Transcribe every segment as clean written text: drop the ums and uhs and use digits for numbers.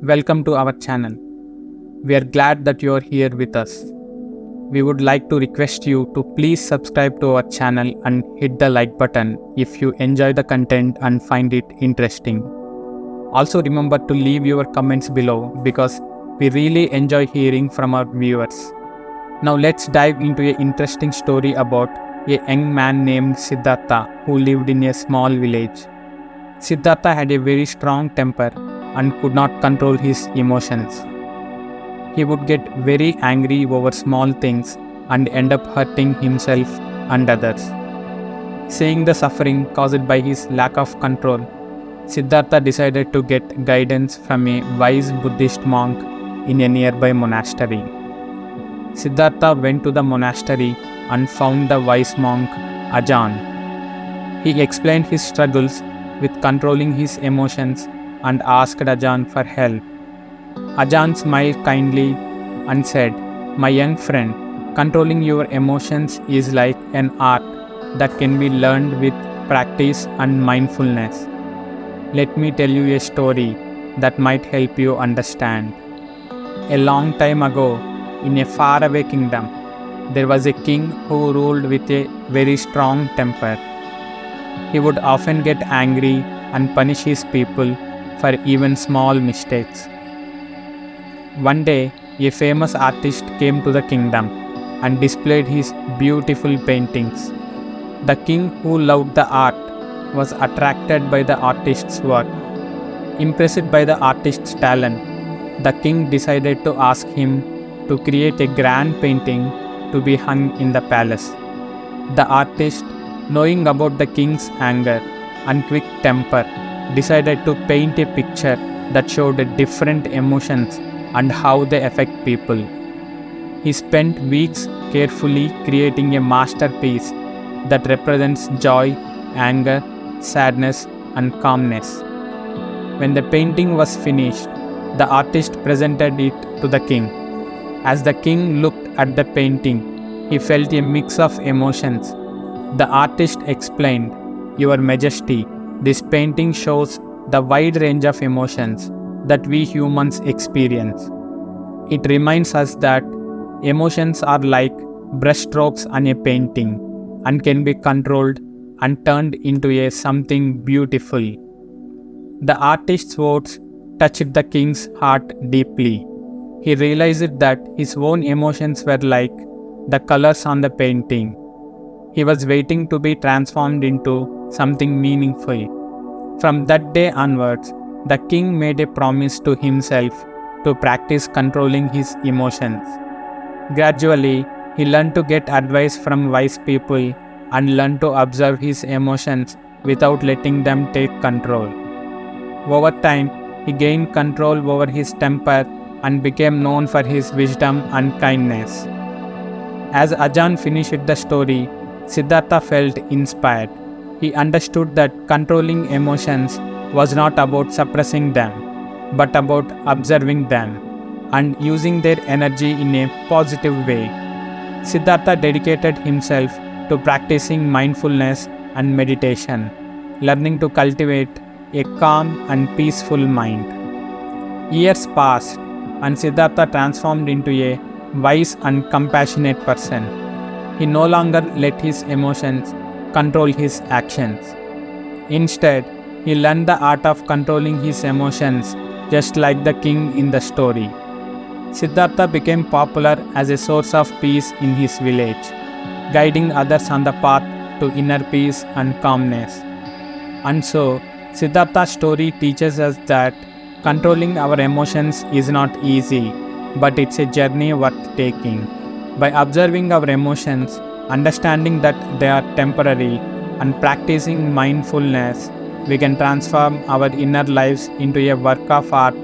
Welcome to our channel. We are glad that you are here with us. We would like to request you to please subscribe to our channel and hit the like button if you enjoy the content and find it interesting. Also remember to leave your comments below because we really enjoy hearing from our viewers. Now let's dive into an interesting story about a young man named Siddhartha who lived in a small village. Siddhartha had a very strong temper and could not control his emotions. He would get very angry over small things and end up hurting himself and others. Seeing the suffering caused by his lack of control, Siddhartha decided to get guidance from a wise Buddhist monk in a nearby monastery. Siddhartha went to the monastery and found the wise monk Ajahn. He explained his struggles with controlling his emotions and asked Ajahn for help. Ajahn smiled kindly and said, "My young friend, controlling your emotions is like an art that can be learned with practice and mindfulness. Let me tell you a story that might help you understand. A long time ago, in a faraway kingdom, there was a king who ruled with a very strong temper. He would often get angry and punish his people for even small mistakes. One day, a famous artist came to the kingdom and displayed his beautiful paintings. The king, who loved the art, was attracted by the artist's work. Impressed by the artist's talent, the king decided to ask him to create a grand painting to be hung in the palace. The artist, knowing about the king's anger and quick temper, decided to paint a picture that showed different emotions and how they affect people. He spent weeks carefully creating a masterpiece that represents joy, anger, sadness, and calmness. When the painting was finished, the artist presented it to the king. As the king looked at the painting, he felt a mix of emotions. The artist explained, "Your Majesty, this painting shows the wide range of emotions that we humans experience. It reminds us that emotions are like brushstrokes on a painting and can be controlled and turned into something beautiful." The artist's words touched the king's heart deeply. He realized that his own emotions were like the colors on the painting. He was waiting to be transformed into something meaningful. From that day onwards, the king made a promise to himself to practice controlling his emotions. Gradually, he learned to get advice from wise people and learned to observe his emotions without letting them take control. Over time, he gained control over his temper and became known for his wisdom and kindness. As Ajahn finished the story, Siddhartha felt inspired. He understood that controlling emotions was not about suppressing them, but about observing them and using their energy in a positive way. Siddhartha dedicated himself to practicing mindfulness and meditation, learning to cultivate a calm and peaceful mind. Years passed, and Siddhartha transformed into a wise and compassionate person. He no longer let his emotions control his actions. Instead, he learned the art of controlling his emotions just like the king in the story. Siddhartha became popular as a source of peace in his village, guiding others on the path to inner peace and calmness. And so, Siddhartha's story teaches us that controlling our emotions is not easy, but it's a journey worth taking. By observing our emotions, understanding that they are temporary, and practicing mindfulness, we can transform our inner lives into a work of art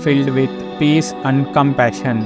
filled with peace and compassion.